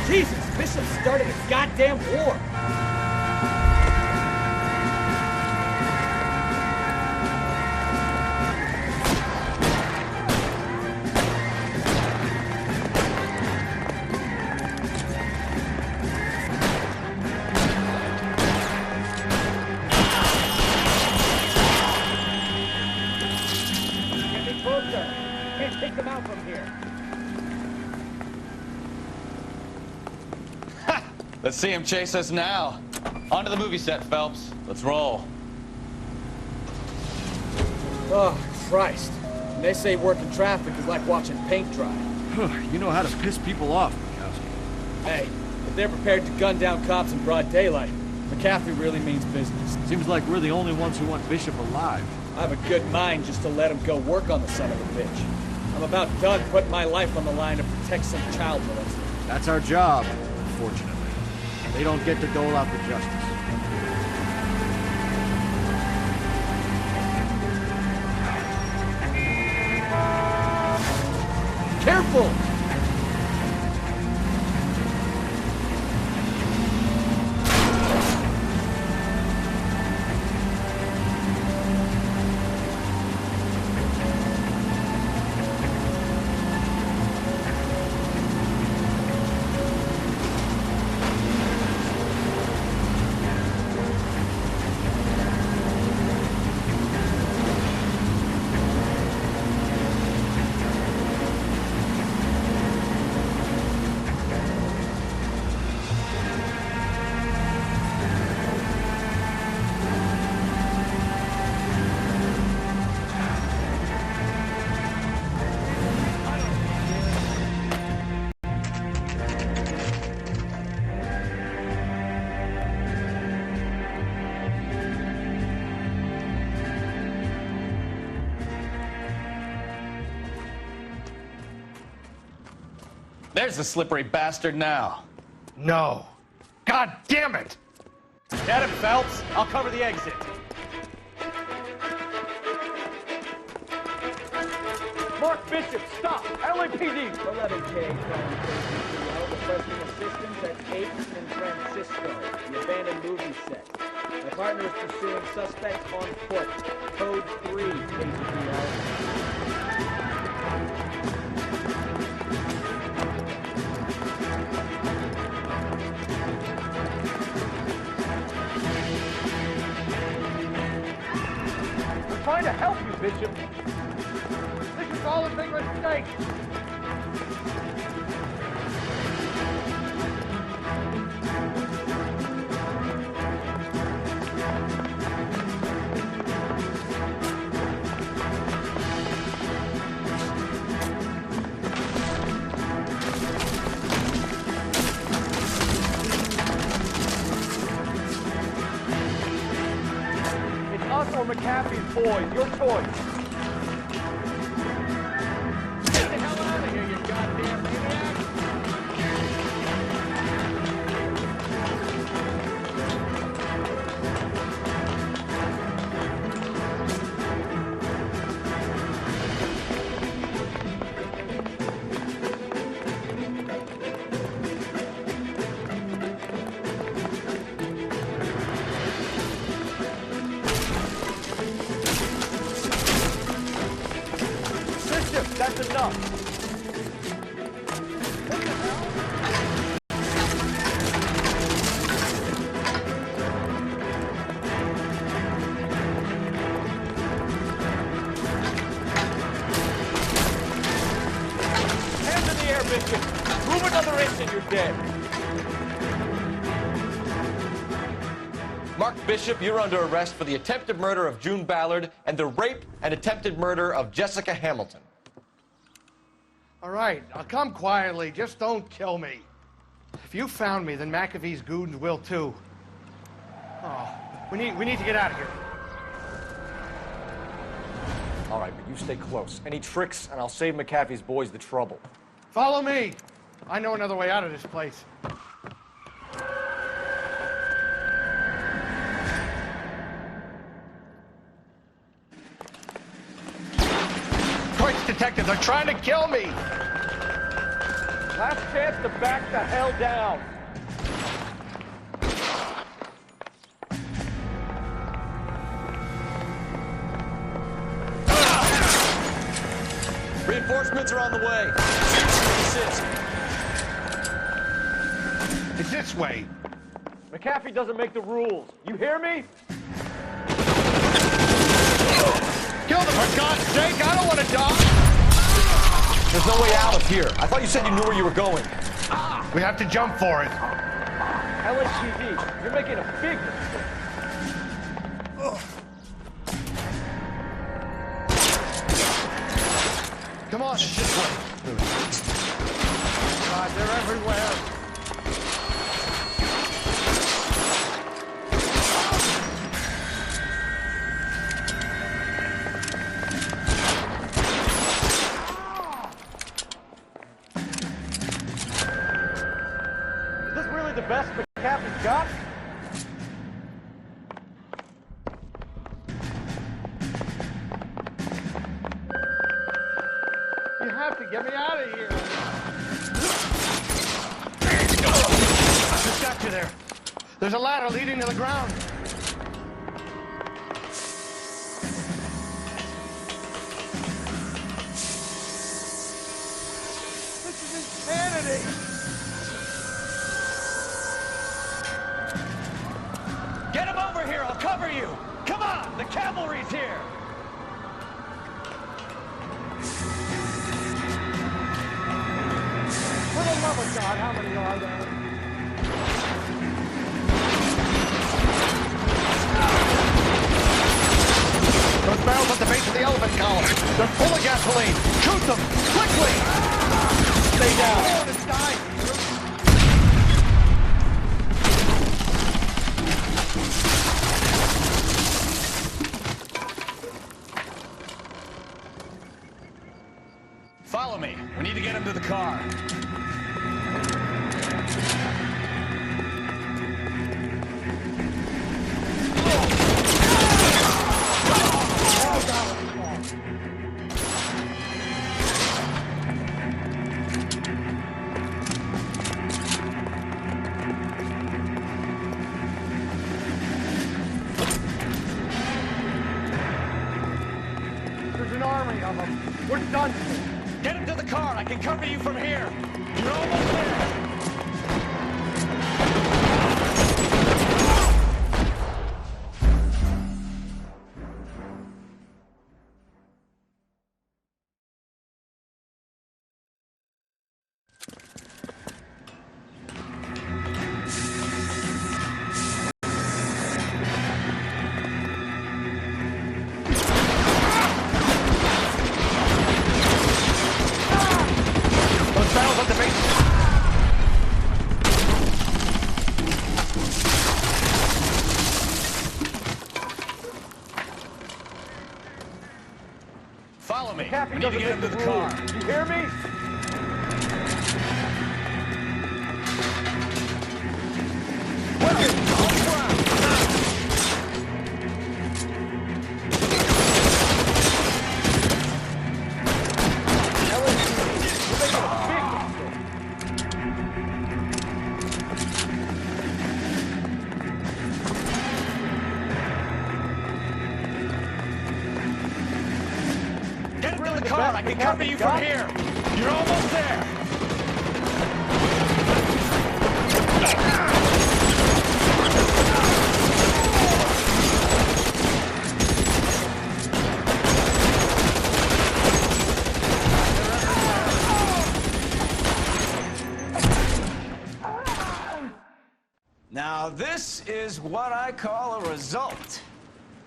Jesus, Bishop started a goddamn war! Can't take them out from here. Let's see him chase us now. On to the movie set, Phelps. Let's roll. Oh, Christ. And they say working traffic is like watching paint dry. You know how to piss people off, Mikowski. Hey, if they're prepared to gun down cops in broad daylight, McAfee really means business. Seems like we're the only ones who want Bishop alive. I have a good mind just to let him go work on the son of a bitch. I'm about done putting my life on the line to protect some child molester. That's our job, unfortunately. They don't get to dole out the justice. Careful! There's the slippery bastard now. No. God damn it! Get him, Phelps. I'll cover the exit. Mark Bishop, stop! LAPD! 11K, requesting assistance at 8th and Francisco, the abandoned movie set. My partner is pursuing suspects on foot. Code 3, KGPL. Trying to help you, Bishop. This is all a big mistake. Us or McAfee's boys, your choice. Get the hell out of here, you goddamn maniac! That's enough. Hands in the air, Bishop. Move another inch and you're dead. Mark Bishop, you're under arrest for the attempted murder of June Ballard and the rape and attempted murder of Jessica Hamilton. All right, I'll come quietly. Just don't kill me. If you found me, then McAfee's goons will too. Oh, we need to get out of here. All right, but you stay close. Any tricks, and I'll save McAfee's boys the trouble. Follow me. I know another way out of this place. Detectives are trying to kill me! Last chance to back the hell down! Reinforcements are on the way. It's this way. McAfee doesn't make the rules. You hear me? Kill them, for God's sake! I don't want to die! There's no way out of here. I thought you said you knew where you were going. We have to jump for it. LAPD, you're making a big mistake. Come on, it's this way. God, they're everywhere. Get me out of here! Just got you there. There's a ladder leading to the ground. This is insanity! Get him over here, I'll cover you! Come on, the cavalry's here! For the love of God, how many are there? Those barrels at the base of the elephant column. They're full of gasoline. Shoot them! Quickly! Stay down. Oh, this guy! Follow me. We need to get him to the car. There's an army of them. We're done. Get him to the car. I can cover you from here. You're almost there. Follow me. We need to get him to the car. You hear me? I can cover you from here. You're almost there. Now, this is what I call a result.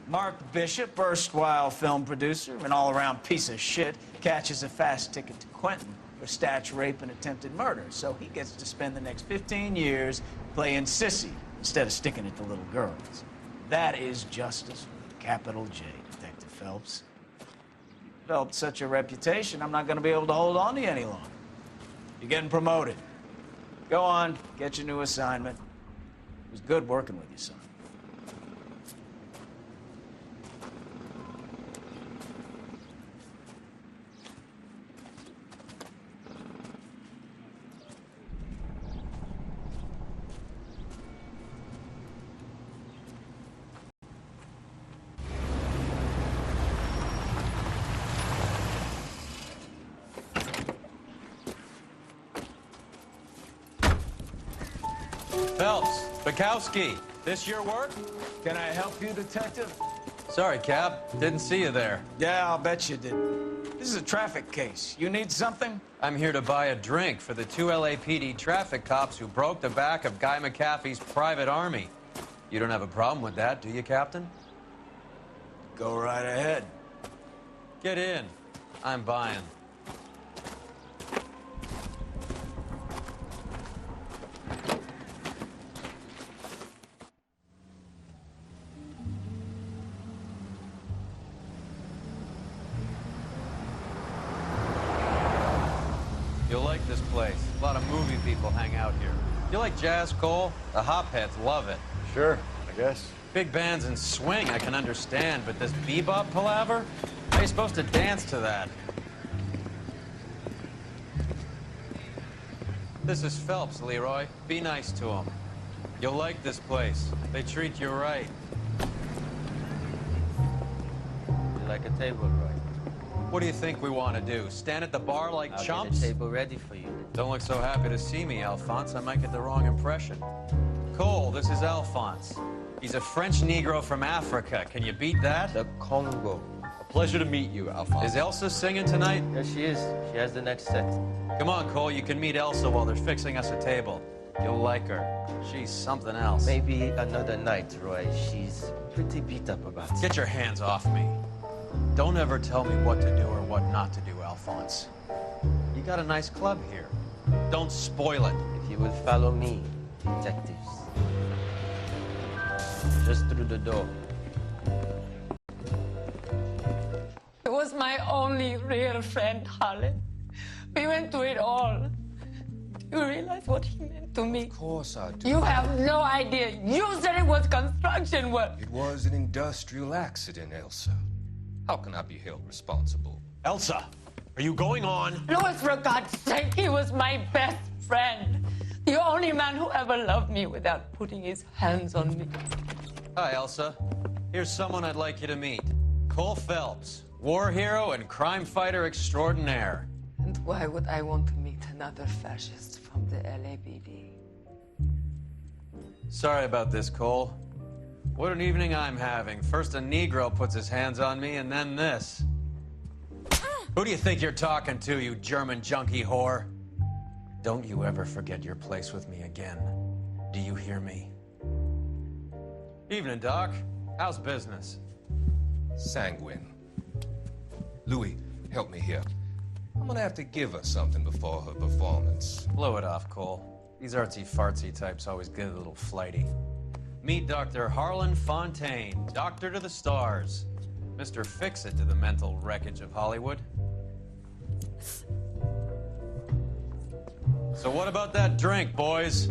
Mark Bishop, erstwhile film producer, an all-around piece of shit, catches a fast ticket to Quentin for statch rape and attempted murder. So he gets to spend the next 15 years playing sissy instead of sticking it to little girls. That is justice with a capital J, Detective Phelps. Developed such a reputation, I'm not going to be able to hold on to you any longer. You're getting promoted. Go on, get your new assignment. It was good working with you, son. Phelps, Bukowski, this your work? Can I help you, Detective? Sorry, Cap. Didn't see you there. Yeah, I'll bet you did. This is a traffic case. You need something? I'm here to buy a drink for the 2 LAPD traffic cops who broke the back of Guy McAfee's private army. You don't have a problem with that, do you, Captain? Go right ahead. Get in. I'm buying. You'll like this place. A lot of movie people hang out here. You like jazz, Cole? The hopheads love it. Sure, I guess. Big bands and swing, I can understand, but this bebop palaver? How are you supposed to dance to that? This is Phelps, Leroy. Be nice to him. You'll like this place. They treat you right. You like a table, Roy? What do you think we want to do? Stand at the bar like I'll chumps? get a table ready for you. Don't look so happy to see me, Alphonse. I might get the wrong impression. Cole, this is Alphonse. He's a French Negro from Africa. Can you beat that? The Congo. A pleasure to meet you, Alphonse. Is Elsa singing tonight? Yes, she is. She has the next set. Come on, Cole. You can meet Elsa while they're fixing us a table. You'll like her. She's something else. Maybe another night, Roy. She's pretty beat up about it. Get your hands off me. Don't ever tell me what to do or what not to do, Alphonse. You got a nice club here. Don't spoil it. If you would follow me, detectives. Just through the door. He was my only real friend, Harlan. We went through it all. Do you realize what he meant to me? Of course I do. You have no idea. You said it was construction work. It was an industrial accident, Elsa. How can I be held responsible? Elsa, are you going on? Louis, for God's sake, he was my best friend. The only man who ever loved me without putting his hands on me. Hi, Elsa. Here's someone I'd like you to meet. Cole Phelps, war hero and crime fighter extraordinaire. And why would I want to meet another fascist from the LAPD? Sorry about this, Cole. What an evening I'm having. First a Negro puts his hands on me, and then this. Who do you think you're talking to, you German junkie whore? Don't you ever forget your place with me again. Do you hear me? Evening, Doc. How's business? Sanguine. Louis, help me here. I'm gonna have to give her something before her performance. Blow it off, Cole. These artsy-fartsy types always get a little flighty. Meet Dr. Harlan Fontaine, doctor to the stars. Mr. Fix-It to the mental wreckage of Hollywood. So what about that drink, boys?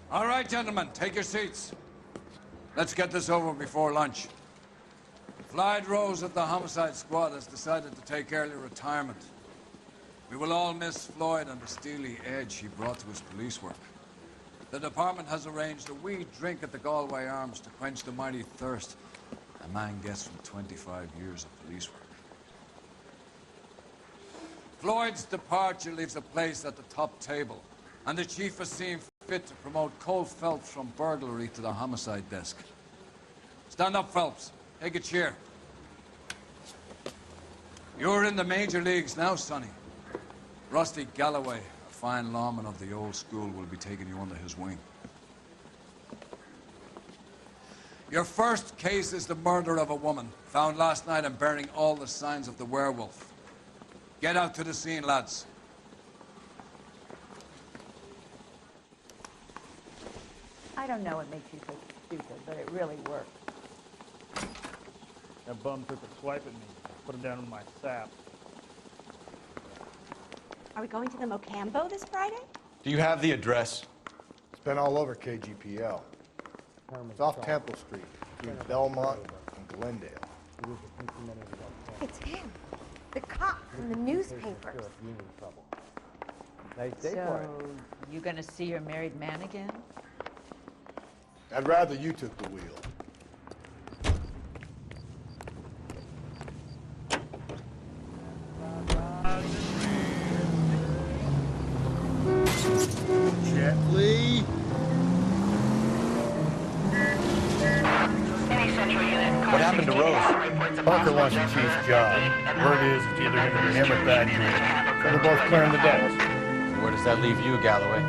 All right, gentlemen, take your seats. Let's get this over before lunch. Floyd Rose at the homicide squad has decided to take early retirement. We will all miss Floyd and the steely edge he brought to his police work. The department has arranged a wee drink at the Galway Arms to quench the mighty thirst a man gets from 25 years of police work. Floyd's departure leaves a place at the top table, and the chief has seen fit to promote Cole Phelps from burglary to the homicide desk. Stand up, Phelps. Take a cheer. You're in the major leagues now, Sonny. Rusty Galloway, a fine lawman of the old school, will be taking you under his wing. Your first case is the murder of a woman, found last night and bearing all the signs of the werewolf. Get out to the scene, lads. I don't know what makes you so stupid, but it really works. That bum took a swipe at me. Put him down in my sap. Are we going to the Mocambo this Friday? Do you have the address? It's been all over KGPL. It's off Temple Street, between Belmont and Glendale. It's him. The cop from the newspapers. So, you gonna see your married man again? I'd rather you took the wheel. Gently. What happened to Rose? Parker wants the chief's job. Word is it's either going to be him or Thaddeus. So they're both clearing the decks. So where does that leave you, Galloway?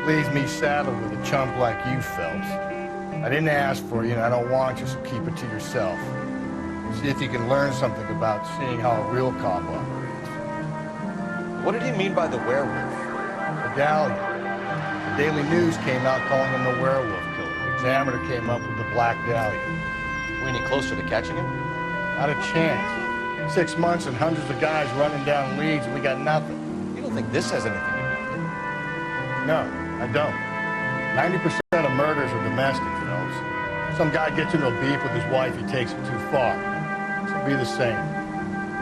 Leaves me saddled with a chump like you, Phelps. I didn't ask for you, and I don't want you, so keep it to yourself. See if you can learn something about seeing how a real cop operates. What did he mean by the werewolf? Medallion. The Daily News came out calling him the werewolf killer. The Examiner came up with the Black Dahlia. We any closer to catching him? Not a chance. 6 months and hundreds of guys running down leads, and we got nothing. You don't think this has anything to do with it? No, I don't. 90% of murders are domestic, Phelps. Some guy gets into a beef with his wife, he takes it too far. This will be the same.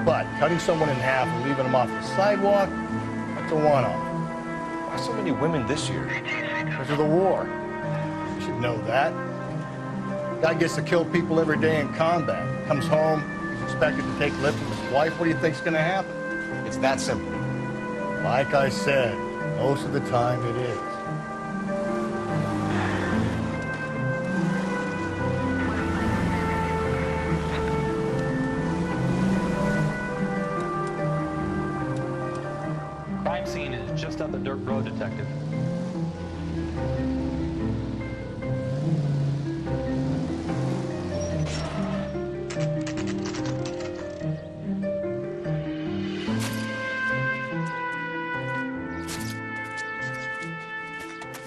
But cutting someone in half and leaving them off the sidewalk, that's a one-off. Why so many women this year? Because of the war. You should know that. Guy gets to kill people every day in combat. Comes home, he's expected to take lift from his wife. What do you think's gonna happen? It's that simple. Like I said, most of the time it is. Crime scene is just up the dirt road, Detective.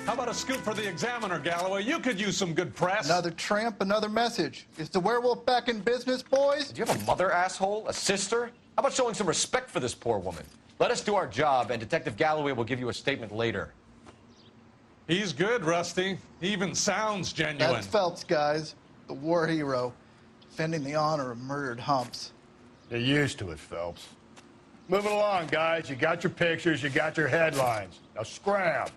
How about a scoop for the Examiner, Galloway? You could use some good press. Another tramp, another message. Is the werewolf back in business, boys? Do you have a mother, asshole? A sister? How about showing some respect for this poor woman? Let us do our job, and Detective Galloway will give you a statement later. He's good, Rusty. He even sounds genuine. That's Phelps, guys. The war hero. Defending the honor of murdered humps. They're used to it, Phelps. Moving along, guys. You got your pictures, you got your headlines. Now scram.